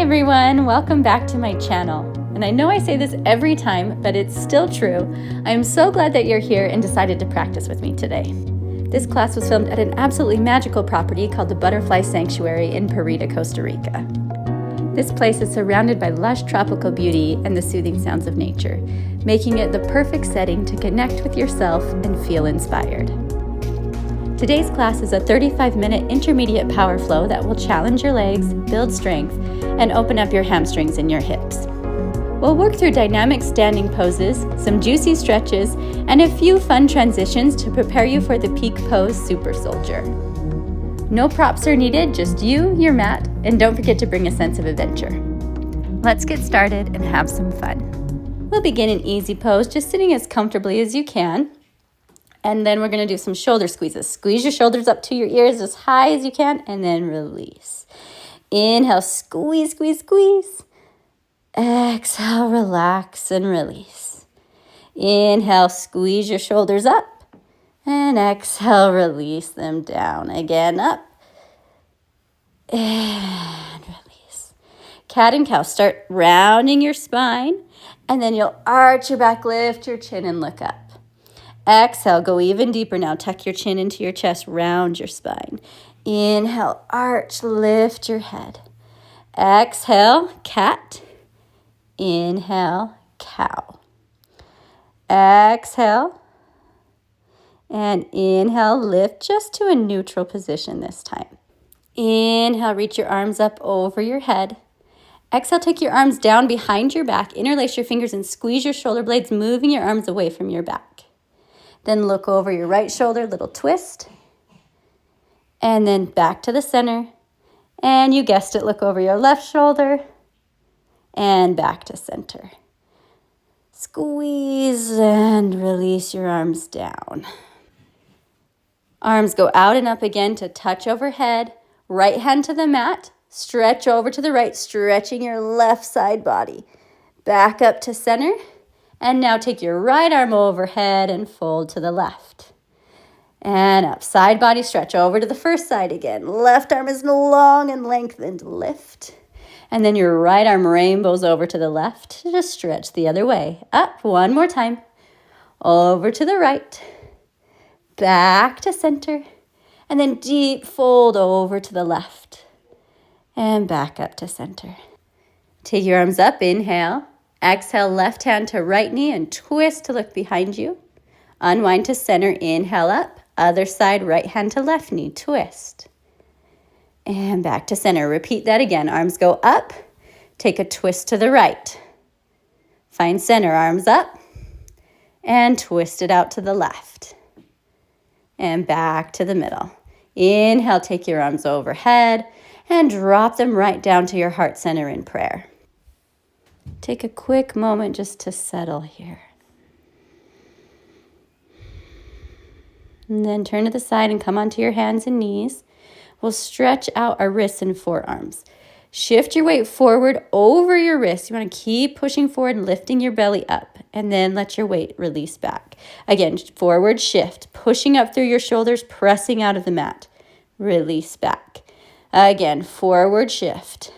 everyone, welcome back to my channel. And I know I say this every time, but it's still true. I am so glad that you're here and decided to practice with me today. This class was filmed at an absolutely magical property called the Butterfly Sanctuary in Parrita, Costa Rica. This place is surrounded by lush tropical beauty and the soothing sounds of nature, making it the perfect setting to connect with yourself and feel inspired. Today's class is a 35-minute intermediate power flow that will challenge your legs, build strength, and open up your hamstrings and your hips. We'll work through dynamic standing poses, some juicy stretches, and a few fun transitions to prepare you for the peak pose super soldier. No props are needed, just you, your mat, and don't forget to bring a sense of adventure. Let's get started and have some fun. We'll begin in easy pose, just sitting as comfortably as you can. And then we're going to do some shoulder squeezes. Squeeze your shoulders up to your ears as high as you can, and then release. Inhale, squeeze, squeeze, squeeze. Exhale, relax and release. Inhale, squeeze your shoulders up. And exhale, release them down. Again, up. And release. Cat and cow. Start rounding your spine. And then you'll arch your back, lift your chin, and look up. Exhale, go even deeper now. Tuck your chin into your chest, round your spine. Inhale, arch, lift your head. Exhale, cat. Inhale, cow. Exhale. And inhale, lift just to a neutral position this time. Inhale, reach your arms up over your head. Exhale, take your arms down behind your back. Interlace your fingers and squeeze your shoulder blades, moving your arms away from your back. Then look over your right shoulder, little twist. And then back to the center. And you guessed it, look over your left shoulder. And back to center. Squeeze and release your arms down. Arms go out and up again to touch overhead. Right hand to the mat. Stretch over to the right, stretching your left side body. Back up to center. And now take your right arm overhead and fold to the left. And up, side body stretch over to the first side again. Left arm is long and lengthened, lift. And then your right arm rainbows over to the left. Just stretch the other way. Up, one more time. Over to the right. Back to center. And then deep fold over to the left. And back up to center. Take your arms up, inhale. Exhale, left hand to right knee and twist to look behind you. Unwind to center, inhale up. Other side, right hand to left knee, twist. And back to center. Repeat that again. Arms go up. Take a twist to the right. Find center, arms up. And twist it out to the left. And back to the middle. Inhale, take your arms overhead and drop them right down to your heart center in prayer. Take a quick moment just to settle here. And then turn to the side and come onto your hands and knees. We'll stretch out our wrists and forearms. Shift your weight forward over your wrists. You want to keep pushing forward, lifting your belly up, and then let your weight release back. Again, forward shift, pushing up through your shoulders, pressing out of the mat. Release back. Again, forward shift.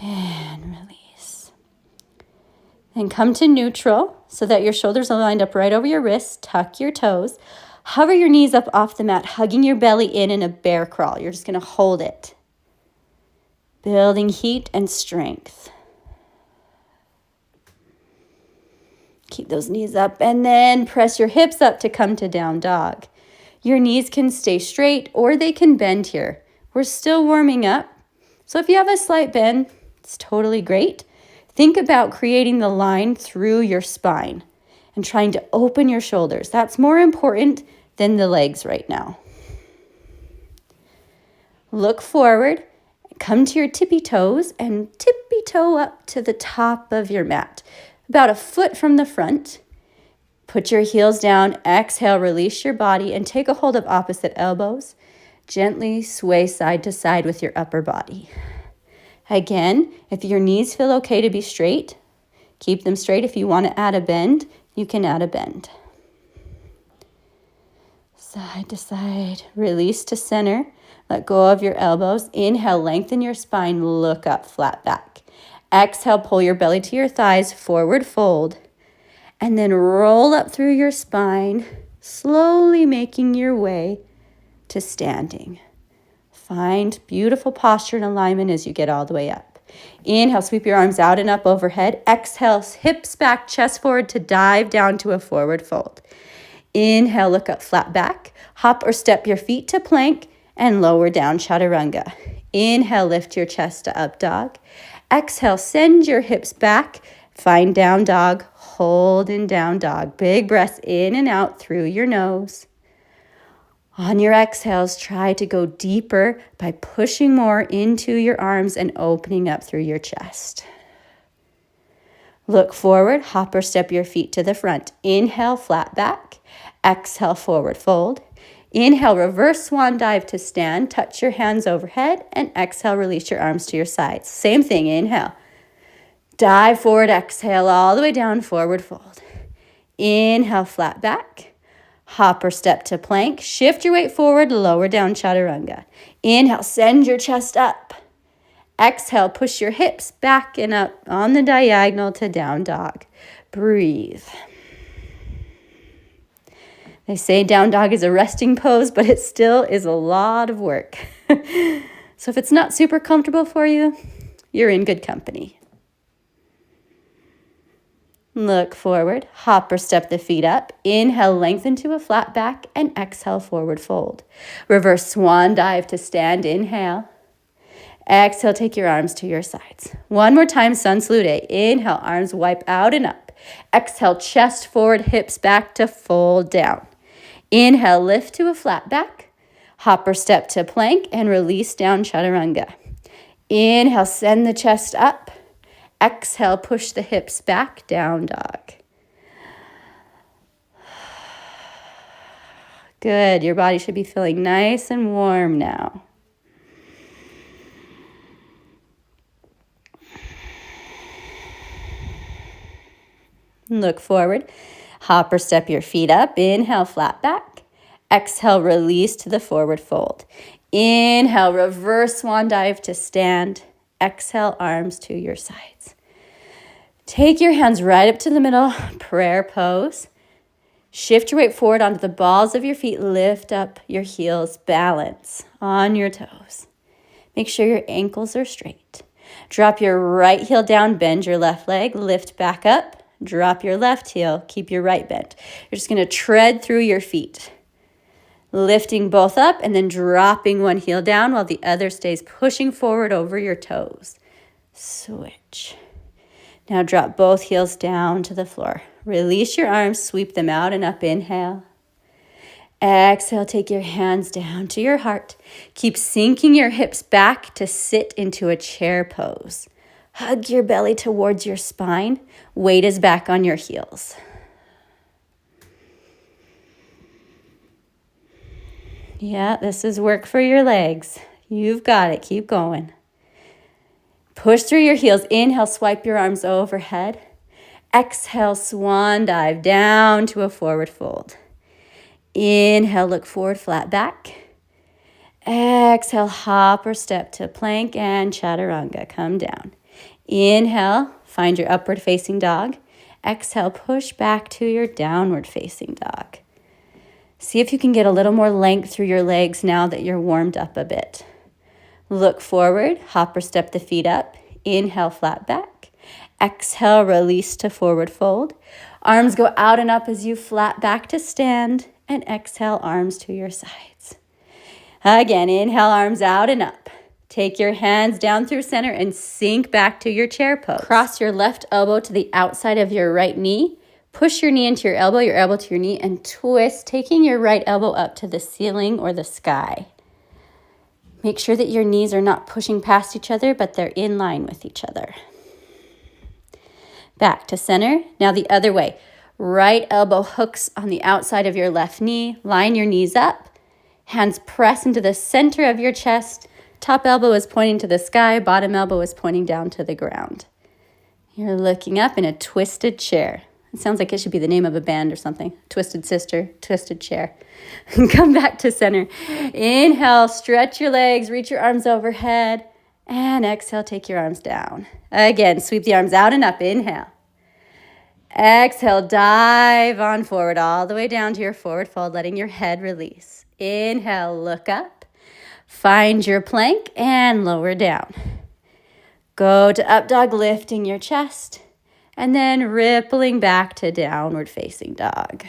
And release. Then come to neutral so that your shoulders are lined up right over your wrists. Tuck your toes. Hover your knees up off the mat, hugging your belly in a bear crawl. You're just going to hold it. Building heat and strength. Keep those knees up and then press your hips up to come to down dog. Your knees can stay straight or they can bend here. We're still warming up. So if you have a slight bend, it's totally great. Think about creating the line through your spine and trying to open your shoulders. That's more important than the legs right now. Look forward, come to your tippy toes and tippy toe up to the top of your mat. About a foot from the front. Put your heels down, exhale, release your body and take a hold of opposite elbows. Gently sway side to side with your upper body. Again, if your knees feel okay to be straight, keep them straight. If you want to add a bend, you can add a bend. Side to side, release to center. Let go of your elbows. Inhale, lengthen your spine, look up, flat back. Exhale, pull your belly to your thighs, forward fold. And then roll up through your spine, slowly making your way to standing. Find beautiful posture and alignment as you get all the way up. Inhale, sweep your arms out and up overhead. Exhale, hips back, chest forward to dive down to a forward fold. Inhale, look up, flat back. Hop or step your feet to plank and lower down, chaturanga. Inhale, lift your chest to up dog. Exhale, send your hips back. Find down dog, hold in down dog. Big breaths in and out through your nose. On your exhales, try to go deeper by pushing more into your arms and opening up through your chest. Look forward, hop or step your feet to the front. Inhale, flat back. Exhale, forward fold. Inhale, reverse swan dive to stand. Touch your hands overhead and exhale, release your arms to your sides. Same thing, inhale. Dive forward, exhale, all the way down, forward fold. Inhale, flat back. Hop or step to plank. Shift your weight forward, lower down, chaturanga. Inhale, send your chest up. Exhale, push your hips back and up on the diagonal to down dog. Breathe. They say down dog is a resting pose, but it still is a lot of work. So if it's not super comfortable for you, you're in good company. Look forward, hop or step the feet up. Inhale, lengthen to a flat back and exhale, forward fold. Reverse swan dive to stand, inhale. Exhale, take your arms to your sides. One more time, sun salute. Inhale, arms wipe out and up. Exhale, chest forward, hips back to fold down. Inhale, lift to a flat back. Hop or step to plank and release down, chaturanga. Inhale, send the chest up. Exhale, push the hips back, down dog. Good, your body should be feeling nice and warm now. Look forward, hop or step your feet up. Inhale, flat back. Exhale, release to the forward fold. Inhale, reverse swan dive to stand. Exhale, arms to your sides. Take your hands right up to the middle, prayer pose. Shift your weight forward onto the balls of your feet. Lift up your heels, balance on your toes. Make sure your ankles are straight. Drop your right heel down, bend your left leg, lift back up, drop your left heel, keep your right bent. You're just going to tread through your feet. Lifting both up and then dropping one heel down while the other stays pushing forward over your toes. Switch. Now drop both heels down to the floor. Release your arms, sweep them out and up. Inhale. Exhale, take your hands down to your heart. Keep sinking your hips back to sit into a chair pose. Hug your belly towards your spine. Weight is back on your heels. Yeah, this is work for your legs. You've got it. Keep going. Push through your heels. Inhale, swipe your arms overhead. Exhale, swan dive down to a forward fold. Inhale, look forward, flat back. Exhale, hop or step to plank and chaturanga. Come down. Inhale, find your upward facing dog. Exhale, push back to your downward facing dog. See if you can get a little more length through your legs now that you're warmed up a bit. Look forward, hop or step the feet up. Inhale, flat back. Exhale, release to forward fold. Arms go out and up as you flat back to stand. And exhale, arms to your sides. Again, inhale, arms out and up. Take your hands down through center and sink back to your chair pose. Cross your left elbow to the outside of your right knee. Push your knee into your elbow to your knee, and twist, taking your right elbow up to the ceiling or the sky. Make sure that your knees are not pushing past each other, but they're in line with each other. Back to center. Now the other way. Right elbow hooks on the outside of your left knee. Line your knees up. Hands press into the center of your chest. Top elbow is pointing to the sky. Bottom elbow is pointing down to the ground. You're looking up in a twisted chair. It sounds like it should be the name of a band or something. Twisted Sister, Twisted Chair. Come back to center. Inhale, stretch your legs, reach your arms overhead. And exhale, take your arms down. Again, sweep the arms out and up. Inhale. Exhale, dive on forward all the way down to your forward fold, letting your head release. Inhale, look up. Find your plank and lower down. Go to up dog, lifting your chest. And then rippling back to downward facing dog.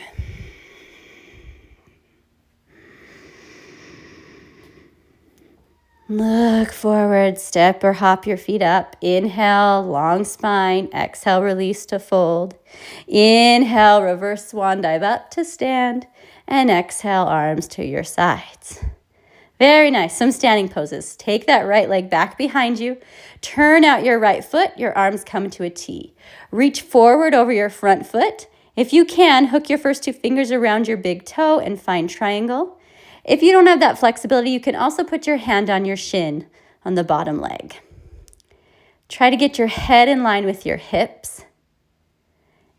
Look forward, step or hop your feet up. Inhale, long spine. Exhale, release to fold. Inhale, reverse swan dive up to stand. And exhale, arms to your sides. Very nice. Some standing poses. Take that right leg back behind you. Turn out your right foot. Your arms come to a T. Reach forward over your front foot. If you can, hook your first two fingers around your big toe and find triangle. If you don't have that flexibility, you can also put your hand on your shin on the bottom leg. Try to get your head in line with your hips.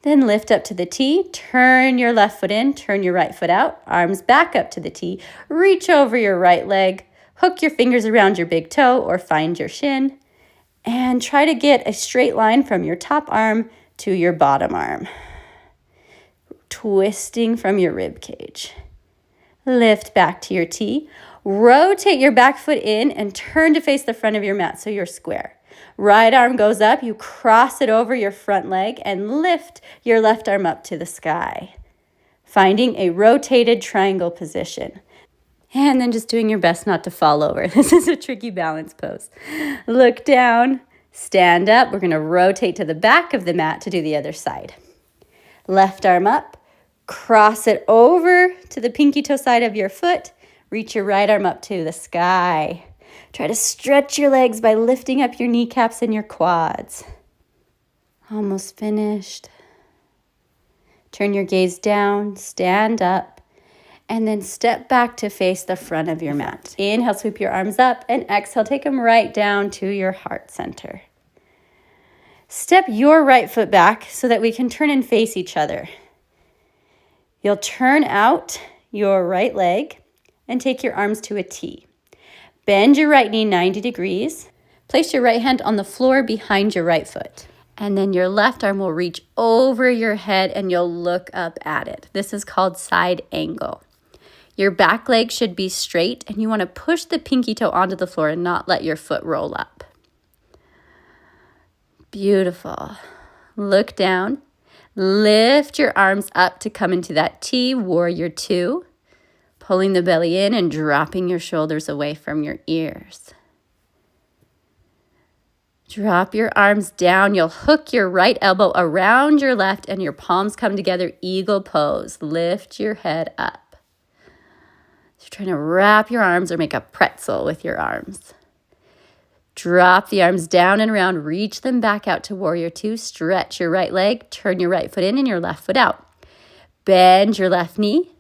Then lift up to the T, turn your left foot in, turn your right foot out, arms back up to the T, reach over your right leg, hook your fingers around your big toe or find your shin, and try to get a straight line from your top arm to your bottom arm, twisting from your rib cage. Lift back to your T, rotate your back foot in and turn to face the front of your mat so you're square. Right arm goes up, you cross it over your front leg and lift your left arm up to the sky, finding a rotated triangle position. And then just doing your best not to fall over. This is a tricky balance pose. Look down, stand up. We're going to rotate to the back of the mat to do the other side. Left arm up, cross it over to the pinky toe side of your foot. Reach your right arm up to the sky. Try to stretch your legs by lifting up your kneecaps and your quads. Almost finished. Turn your gaze down, stand up, and then step back to face the front of your mat. Inhale, sweep your arms up, and exhale, take them right down to your heart center. Step your right foot back so that we can turn and face each other. You'll turn out your right leg and take your arms to a T. Bend your right knee 90 degrees. Place your right hand on the floor behind your right foot. And then your left arm will reach over your head and you'll look up at it. This is called side angle. Your back leg should be straight and you want to push the pinky toe onto the floor and not let your foot roll up. Beautiful. Look down. Lift your arms up to come into that T, warrior two. Pulling the belly in and dropping your shoulders away from your ears. Drop your arms down. You'll hook your right elbow around your left and your palms come together, eagle pose. Lift your head up. So you're trying to wrap your arms or make a pretzel with your arms. Drop the arms down and around. Reach them back out to warrior two. Stretch your right leg. Turn your right foot in and your left foot out. Bend your left knee.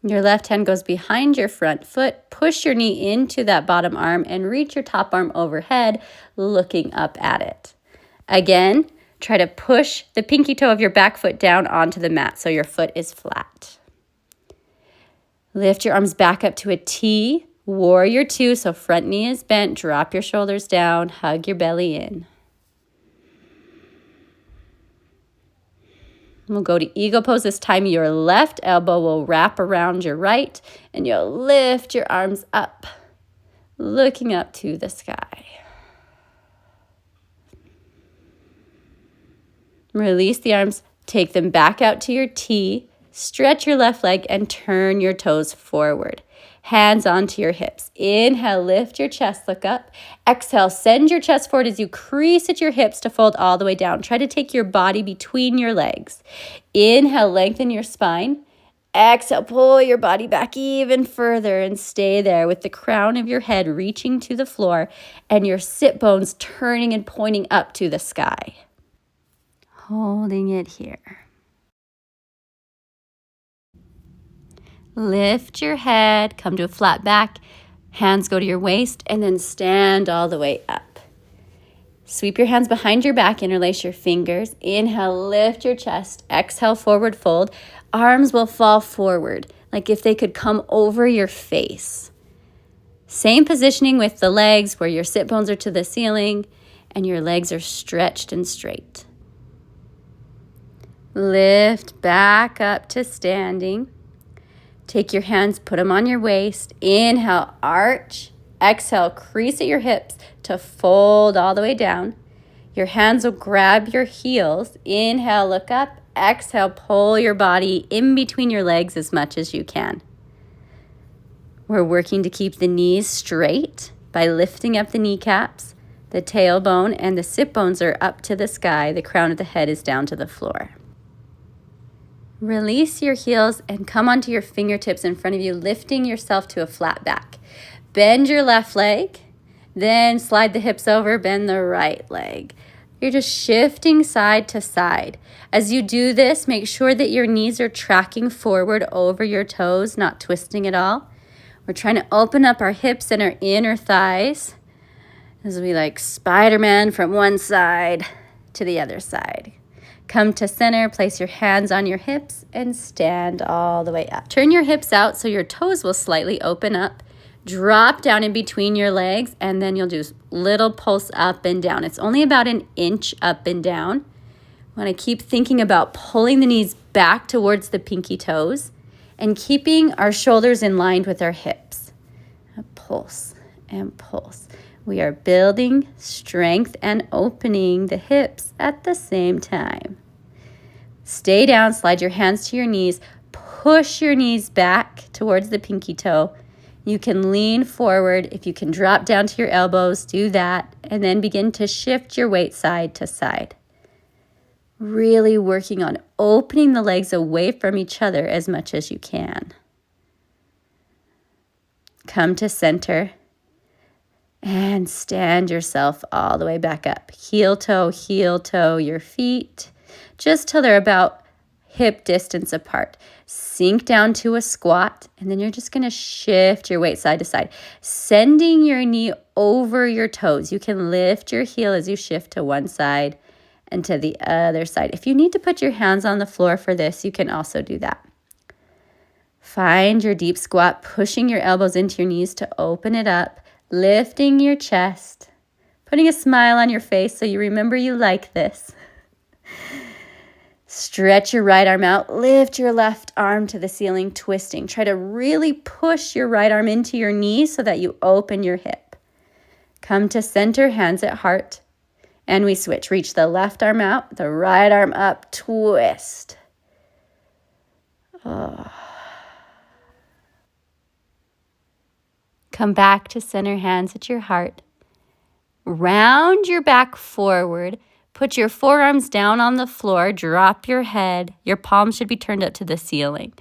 Your left hand goes behind your front foot. Push your knee into that bottom arm and reach your top arm overhead, looking up at it. Again, try to push the pinky toe of your back foot down onto the mat so your foot is flat. Lift your arms back up to a T, warrior two, so front knee is bent. Drop your shoulders down, hug your belly in. We'll go to eagle pose this time. Your left elbow will wrap around your right and you'll lift your arms up, looking up to the sky. Release the arms, take them back out to your T, stretch your left leg and turn your toes forward. Hands onto your hips. Inhale, lift your chest, look up. Exhale, send your chest forward as you crease at your hips to fold all the way down. Try to take your body between your legs. Inhale, lengthen your spine. Exhale, pull your body back even further and stay there with the crown of your head reaching to the floor and your sit bones turning and pointing up to the sky. Holding it here. Lift your head, come to a flat back, hands go to your waist, and then stand all the way up. Sweep your hands behind your back, interlace your fingers. Inhale, lift your chest. Exhale, forward fold. Arms will fall forward, like if they could come over your face. Same positioning with the legs, where your sit bones are to the ceiling and your legs are stretched and straight. Lift back up to standing. Take your hands, put them on your waist. Inhale, arch. Exhale, crease at your hips to fold all the way down. Your hands will grab your heels. Inhale, look up. Exhale, pull your body in between your legs as much as you can. We're working to keep the knees straight by lifting up the kneecaps. The tailbone and the sit bones are up to the sky. The crown of the head is down to the floor. Release your heels and come onto your fingertips in front of you, lifting yourself to a flat back. Bend your left leg, then slide the hips over, bend the right leg. You're just shifting side to side. As you do this, make sure that your knees are tracking forward over your toes, not twisting at all. We're trying to open up our hips and our inner thighs as we like Spider-Man from one side to the other side. Come to center, place your hands on your hips, and stand all the way up. Turn your hips out so your toes will slightly open up. Drop down in between your legs, and then you'll do little pulse up and down. It's only about an inch up and down. I want to keep thinking about pulling the knees back towards the pinky toes and keeping our shoulders in line with our hips. A pulse and pulse. We are building strength and opening the hips at the same time. Stay down, slide your hands to your knees, push your knees back towards the pinky toe. You can lean forward. If you can drop down to your elbows, do that, and then begin to shift your weight side to side. Really working on opening the legs away from each other as much as you can. Come to center and stand yourself all the way back up. Heel toe, your feet, just till they're about hip distance apart. Sink down to a squat, and then you're just going to shift your weight side to side, sending your knee over your toes. You can lift your heel as you shift to one side and to the other side. If you need to put your hands on the floor for this, you can also do that. Find your deep squat, pushing your elbows into your knees to open it up, lifting your chest, putting a smile on your face so you remember you like this. Stretch your right arm out, lift your left arm to the ceiling, twisting. Try to really push your right arm into your knee so that you open your hip. Come to center, hands at heart, and we switch. Reach the left arm out, the right arm up, twist. Oh. Come back to center, hands at your heart. Round your back forward. Put your forearms down on the floor, drop your head. Your palms should be turned up to the ceiling.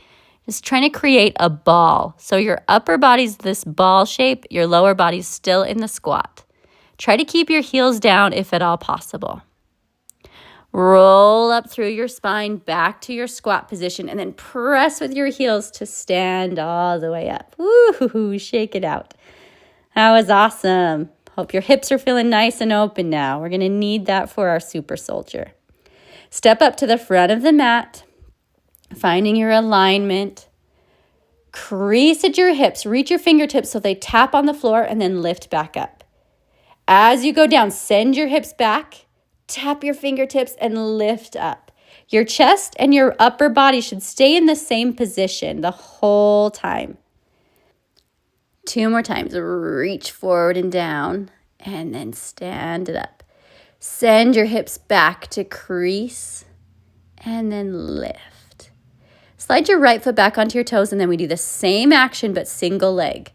Just trying to create a ball. So your upper body's this ball shape, your lower body's still in the squat. Try to keep your heels down if at all possible. Roll up through your spine back to your squat position and then press with your heels to stand all the way up. Woo, shake it out. That was awesome. Hope your hips are feeling nice and open now. We're going to need that for our super soldier. Step up to the front of the mat, finding your alignment. Crease at your hips. Reach your fingertips so they tap on the floor and then lift back up. As you go down, send your hips back, tap your fingertips and lift up. Your chest and your upper body should stay in the same position the whole time. 2 more times. Reach forward and down, and then stand it up. Send your hips back to crease, and then lift. Slide your right foot back onto your toes, and then we do the same action, but single leg.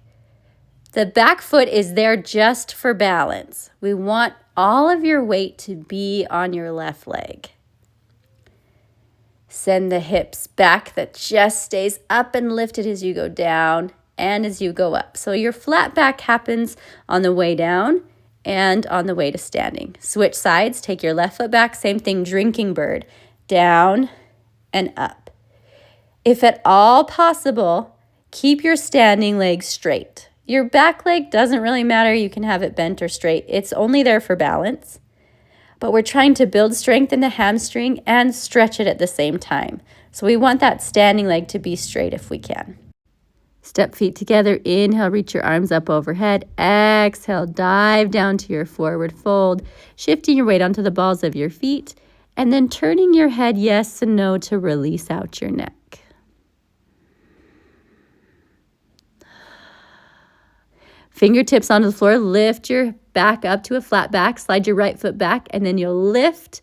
The back foot is there just for balance. We want all of your weight to be on your left leg. Send the hips back. That just stays up and lifted as you go down and as you go up. So your flat back happens on the way down and on the way to standing. Switch sides, take your left foot back, same thing, drinking bird, down and up. If at all possible, keep your standing leg straight. Your back leg doesn't really matter. You can have it bent or straight. It's only there for balance. but we're trying to build strength in the hamstring and stretch it at the same time. So we want that standing leg to be straight if we can. Step feet together. Inhale, reach your arms up overhead. Exhale, dive down to your forward fold, shifting your weight onto the balls of your feet, and then turning your head yes and no to release out your neck. Fingertips onto the floor. Lift your back up to a flat back. Slide your right foot back, and then you'll lift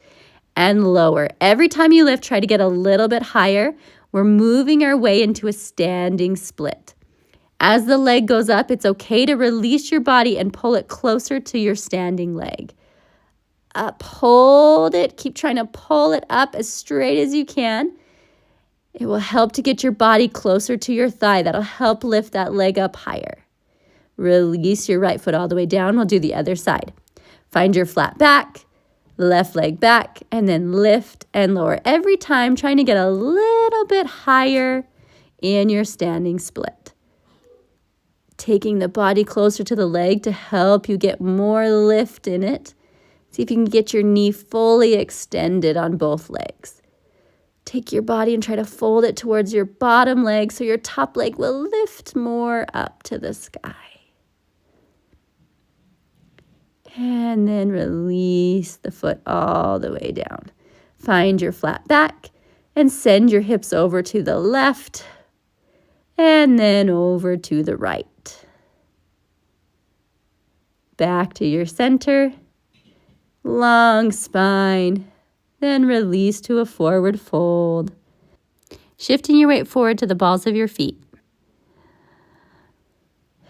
and lower. Every time you lift, try to get a little bit higher. We're moving our way into a standing split. As the leg goes up, it's okay to release your body and pull it closer to your standing leg. Up, hold it. Keep trying to pull it up as straight as you can. It will help to get your body closer to your thigh. That'll help lift that leg up higher. Release your right foot all the way down. We'll do the other side. Find your flat back, left leg back, and then lift and lower. Every time trying to get a little bit higher in your standing split. Taking the body closer to the leg to help you get more lift in it. See if you can get your knee fully extended on both legs. Take your body and try to fold it towards your bottom leg so your top leg will lift more up to the sky. And then release the foot all the way down. Find your flat back and send your hips over to the left and then over to the right. Back to your center. Long spine. Then release to a forward fold. Shifting your weight forward to the balls of your feet.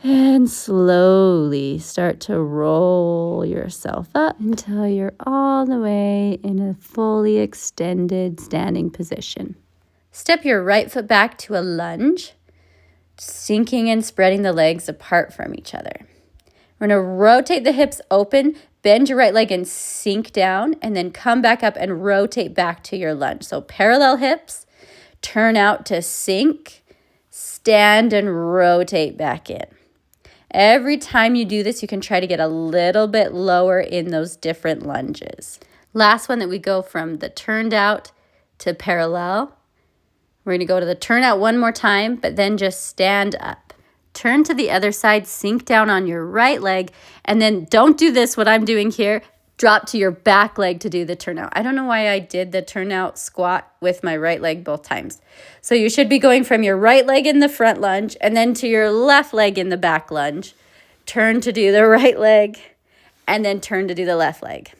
And slowly start to roll yourself up until you're all the way in a fully extended standing position. Step your right foot back to a lunge, sinking and spreading the legs apart from each other. We're going to rotate the hips open, bend your right leg and sink down, and then come back up and rotate back to your lunge. So parallel hips, turn out to sink, stand and rotate back in. Every time you do this, you can try to get a little bit lower in those different lunges. Last one that we go from the turned out to parallel. We're going to go to the turn out one more time, but then just stand up. Turn to the other side, sink down on your right leg, and then don't do this, what I'm doing here. Drop to your back leg to do the turnout. I don't know why I did the turnout squat with my right leg both times. So you should be going from your right leg in the front lunge and then to your left leg in the back lunge. Turn to do the right leg and then turn to do the left leg.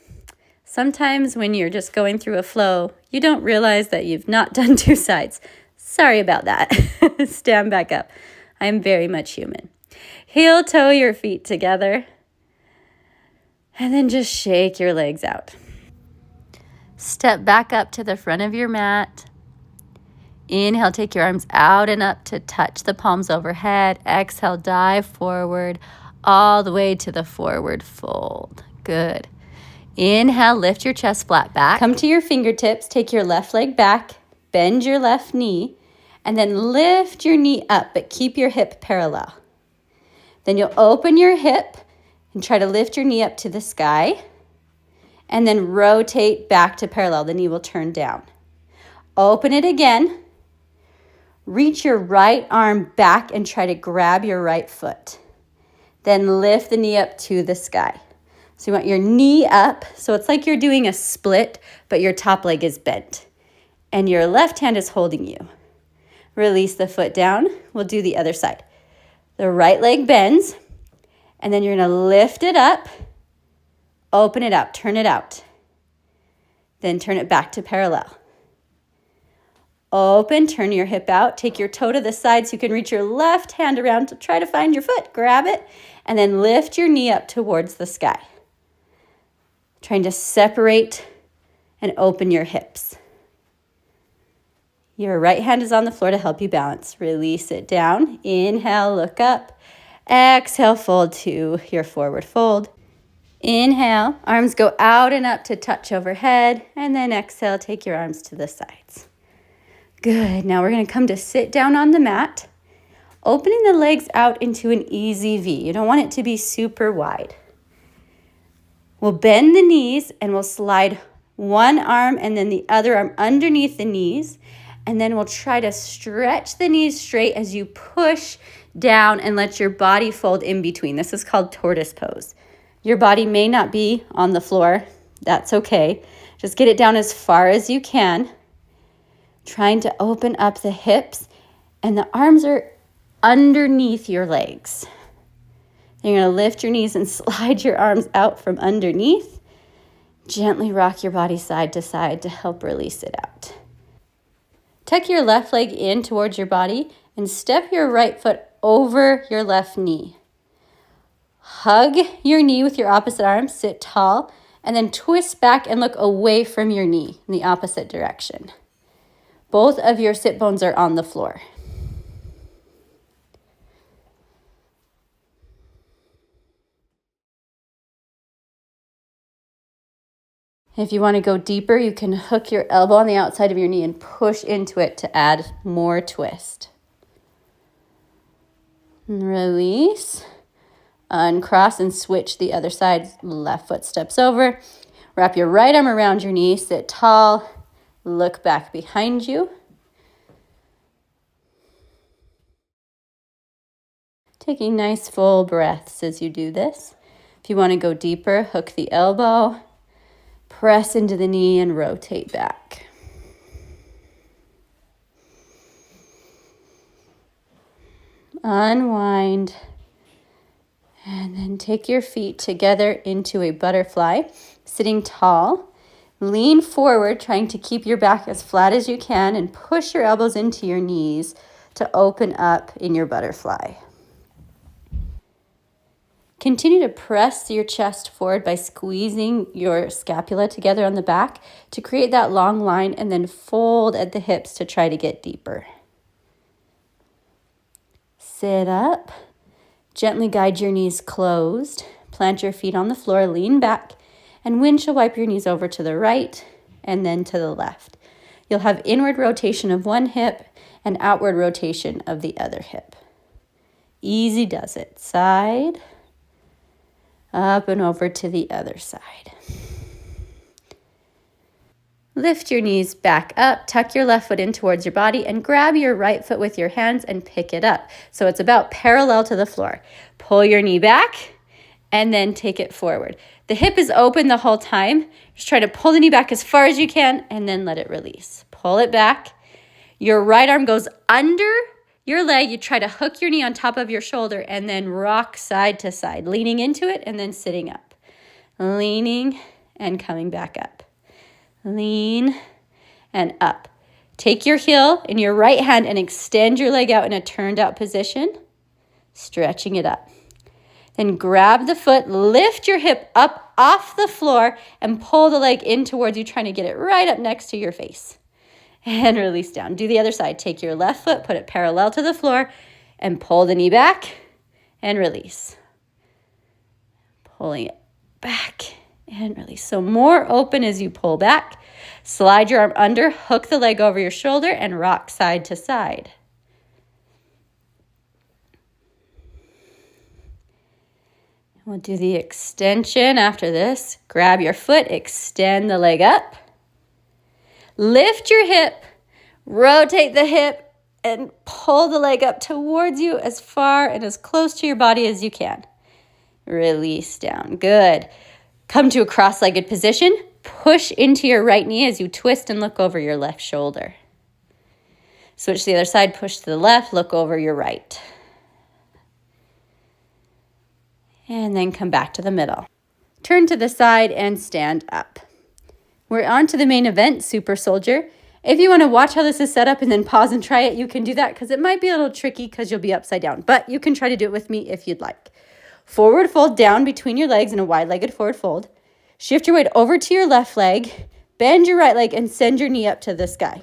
Sometimes when you're just going through a flow, you don't realize that you've not done two sides. Sorry about that. Stand back up. I'm very much human. Heel toe your feet together. And then just shake your legs out. Step back up to the front of your mat. Inhale, take your arms out and up to touch the palms overhead. Exhale, dive forward all the way to the forward fold. Good. Inhale, lift your chest flat back. Come to your fingertips. Take your left leg back. Bend your left knee. And then lift your knee up, but keep your hip parallel. Then you'll open your hip and try to lift your knee up to the sky. And then rotate back to parallel. The knee will turn down. Open it again. Reach your right arm back and try to grab your right foot. Then lift the knee up to the sky. So you want your knee up. So it's like you're doing a split, but your top leg is bent. And your left hand is holding you. Release the foot down. We'll do the other side. The right leg bends. And then you're going to lift it up, open it out, turn it out. Then turn it back to parallel. Open, turn your hip out, take your toe to the side so you can reach your left hand around to try to find your foot. Grab it, and then lift your knee up towards the sky. Trying to separate and open your hips. Your right hand is on the floor to help you balance. Release it down. Inhale, look up. Exhale, fold to your forward fold. Inhale, arms go out and up to touch overhead. And then exhale, take your arms to the sides. Good. Now we're going to come to sit down on the mat. Opening the legs out into an easy V. You don't want it to be super wide. We'll bend the knees and we'll slide one arm and then the other arm underneath the knees. And then we'll try to stretch the knees straight as you push down and let your body fold in between. This is called tortoise pose. Your body may not be on the floor. That's okay. Just get it down as far as you can. Trying to open up the hips, and the arms are underneath your legs. You're going to lift your knees and slide your arms out from underneath. Gently rock your body side to side to help release it out. Tuck your left leg in towards your body and step your right foot over your left knee. Hug your knee with your opposite arm, sit tall, and then twist back and look away from your knee in the opposite direction. Both of your sit bones are on the floor. If you want to go deeper, you can hook your elbow on the outside of your knee and push into it to add more twist. Release. Uncross and switch the other side. Left foot steps over. Wrap your right arm around your knee. Sit tall. Look back behind you. Taking nice full breaths as you do this. If you want to go deeper, hook the elbow. Press into the knee and rotate back. Unwind. And then take your feet together into a butterfly, sitting tall. Lean forward, trying to keep your back as flat as you can, and push your elbows into your knees to open up in your butterfly. Continue to press your chest forward by squeezing your scapula together on the back to create that long line, and then fold at the hips to try to get deeper. Sit up. Gently guide your knees closed. Plant your feet on the floor, lean back, and windshield wipe your knees over to the right and then to the left. You'll have inward rotation of one hip and outward rotation of the other hip. Easy does it. Side, up and over to the other side. Lift your knees back up, tuck your left foot in towards your body, and grab your right foot with your hands and pick it up. So it's about parallel to the floor. Pull your knee back and then take it forward. The hip is open the whole time. Just try to pull the knee back as far as you can and then let it release. Pull it back. Your right arm goes under your leg. You try to hook your knee on top of your shoulder and then rock side to side, leaning into it and then sitting up. Leaning and coming back up. Lean and up. Take your heel in your right hand and extend your leg out in a turned out position, stretching it up. Then grab the foot, lift your hip up off the floor and pull the leg in towards you, trying to get it right up next to your face. And release down. Do the other side. Take your left foot, put it parallel to the floor, and pull the knee back and release. Pulling it back and release. So more open as you pull back. Slide your arm under, hook the leg over your shoulder, and rock side to side. We'll do the extension after this. Grab your foot, extend the leg up. Lift your hip, rotate the hip, and pull the leg up towards you as far and as close to your body as you can. Release down. Good. Come to a cross-legged position. Push into your right knee as you twist and look over your left shoulder. Switch to the other side. Push to the left. Look over your right. And then come back to the middle. Turn to the side and stand up. We're on to the main event, Super Soldier. If you want to watch how this is set up and then pause and try it, you can do that because it might be a little tricky because you'll be upside down. But you can try to do it with me if you'd like. Forward fold down between your legs in a wide-legged forward fold. Shift your weight over to your left leg. Bend your right leg and send your knee up to the sky.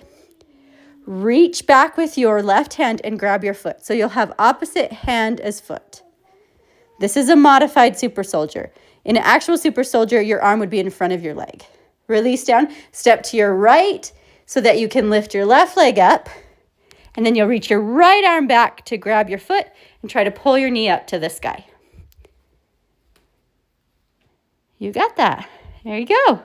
Reach back with your left hand and grab your foot. So you'll have opposite hand as foot. This is a modified Super Soldier. In an actual Super Soldier, your arm would be in front of your leg. Release down. Step to your right so that you can lift your left leg up. And then you'll reach your right arm back to grab your foot and try to pull your knee up to the sky. You got that. There you go.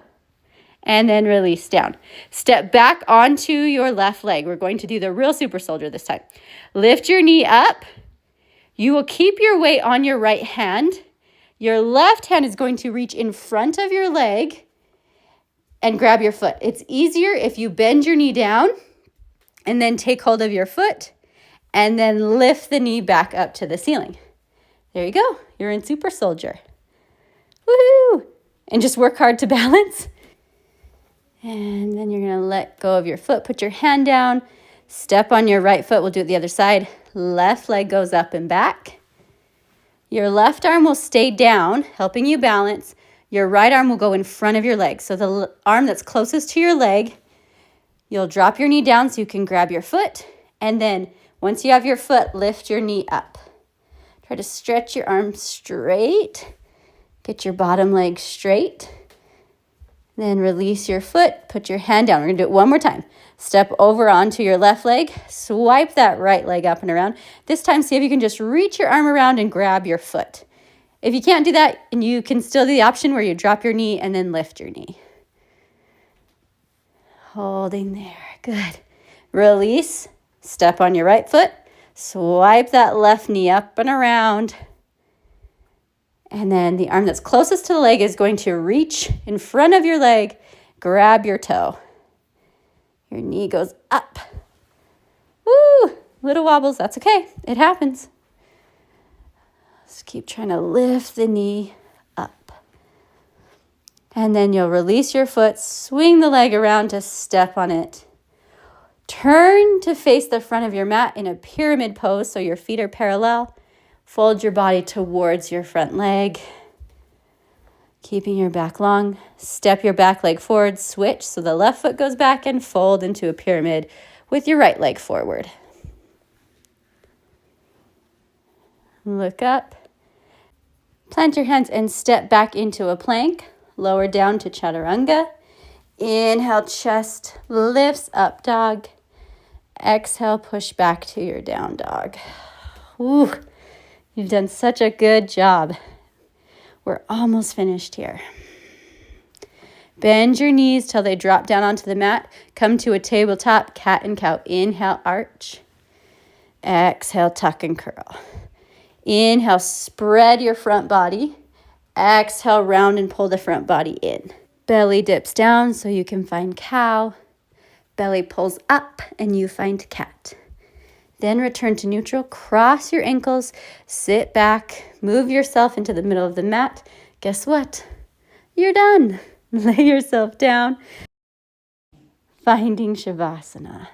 And then release down. Step back onto your left leg. We're going to do the real super soldier this time. Lift your knee up. You will keep your weight on your right hand. Your left hand is going to reach in front of your leg and grab your foot. It's easier if you bend your knee down and then take hold of your foot and then lift the knee back up to the ceiling. There you go. You're in super soldier. Woohoo! And just work hard to balance. And then you're going to let go of your foot. Put your hand down. Step on your right foot. We'll do it the other side. Left leg goes up and back. Your left arm will stay down, helping you balance. Your right arm will go in front of your leg. So the arm that's closest to your leg, you'll drop your knee down so you can grab your foot. And then once you have your foot, lift your knee up. Try to stretch your arm straight. Get your bottom leg straight. Then release your foot. Put your hand down. We're going to do it one more time. Step over onto your left leg. Swipe that right leg up and around. This time, see if you can just reach your arm around and grab your foot. If you can't do that, and you can still do the option where you drop your knee and then lift your knee. Holding there. Good. Release. Step on your right foot. Swipe that left knee up and around. And then the arm that's closest to the leg is going to reach in front of your leg. Grab your toe. Your knee goes up. Woo! Little wobbles. That's okay. It happens. Just keep trying to lift the knee up. And then you'll release your foot, swing the leg around to step on it. Turn to face the front of your mat in a pyramid pose so your feet are parallel. Fold your body towards your front leg. Keeping your back long. Step your back leg forward, switch so the left foot goes back and fold into a pyramid with your right leg forward. Look up. Plant your hands and step back into a plank. Lower down to chaturanga. Inhale, chest lifts up dog. Exhale, push back to your down dog. Ooh, you've done such a good job. We're almost finished here. Bend your knees till they drop down onto the mat. Come to a tabletop cat and cow. Inhale, arch. Exhale, tuck and curl. Inhale, spread your front body. Exhale, round and pull the front body in. Belly dips down so you can find cow. Belly pulls up and you find cat. Then return to neutral. Cross your ankles. Sit back. Move yourself into the middle of the mat. Guess what? You're done. Lay yourself down. Finding Shavasana.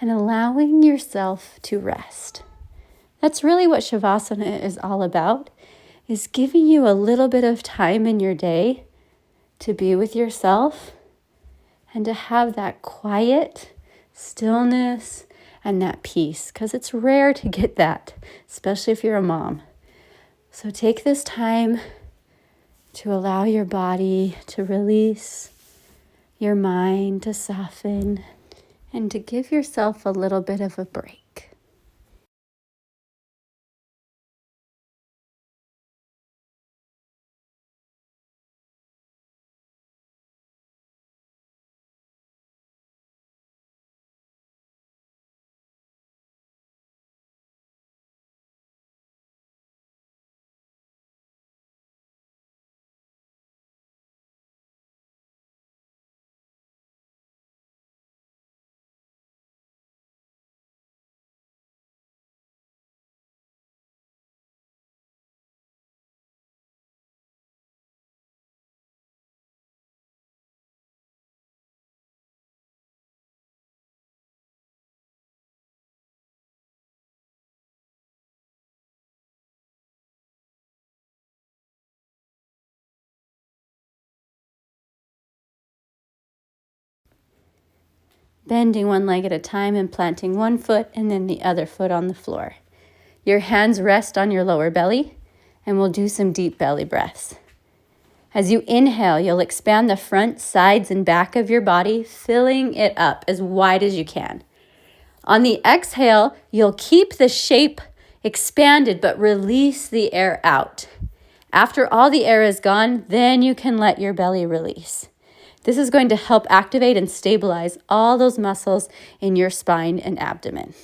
And allowing yourself to rest. That's really what Shavasana is all about, is giving you a little bit of time in your day to be with yourself and to have that quiet stillness and that peace, because it's rare to get that, especially if you're a mom. So take this time to allow your body to release, your mind to soften, and to give yourself a little bit of a break. Bending one leg at a time and planting one foot and then the other foot on the floor. Your hands rest on your lower belly, and we'll do some deep belly breaths. As you inhale, you'll expand the front, sides, and back of your body, filling it up as wide as you can. On the exhale, you'll keep the shape expanded, but release the air out. After all the air is gone, then you can let your belly release. This is going to help activate and stabilize all those muscles in your spine and abdomen.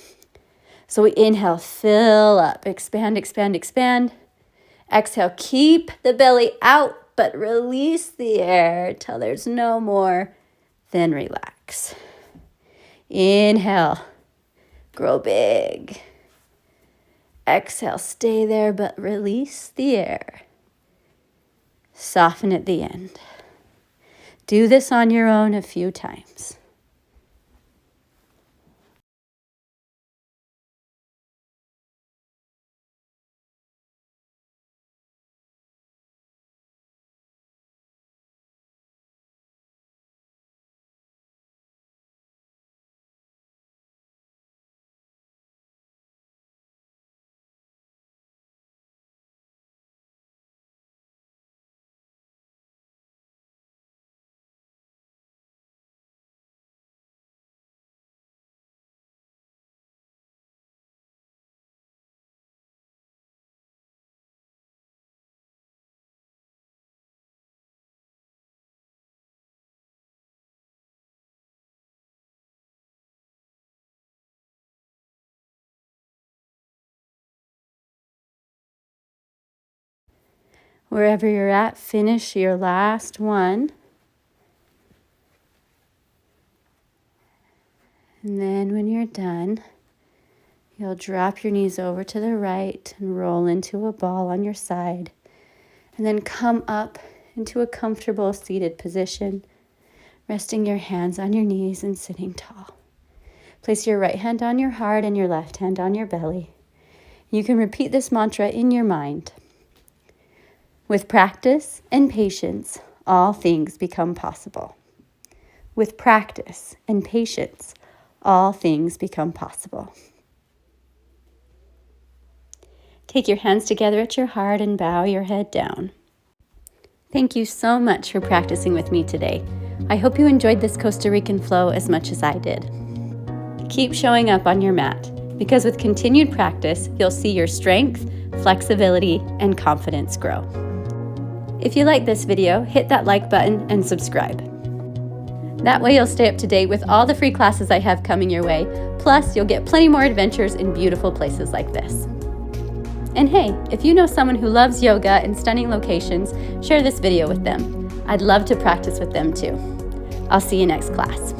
So we inhale, fill up, expand, expand, expand. Exhale, keep the belly out, but release the air till there's no more. Then relax. Inhale, grow big. Exhale, stay there, but release the air. Soften at the end. Do this on your own a few times. Wherever you're at, finish your last one. And then when you're done, you'll drop your knees over to the right and roll into a ball on your side. And then come up into a comfortable seated position, resting your hands on your knees and sitting tall. Place your right hand on your heart and your left hand on your belly. You can repeat this mantra in your mind. With practice and patience, all things become possible. With practice and patience, all things become possible. Take your hands together at your heart and bow your head down. Thank you so much for practicing with me today. I hope you enjoyed this Costa Rican flow as much as I did. Keep showing up on your mat, because with continued practice, you'll see your strength, flexibility, and confidence grow. If you like this video, hit that like button and subscribe. That way you'll stay up to date with all the free classes I have coming your way, plus you'll get plenty more adventures in beautiful places like this. And hey, if you know someone who loves yoga in stunning locations, share this video with them. I'd love to practice with them too. I'll see you next class.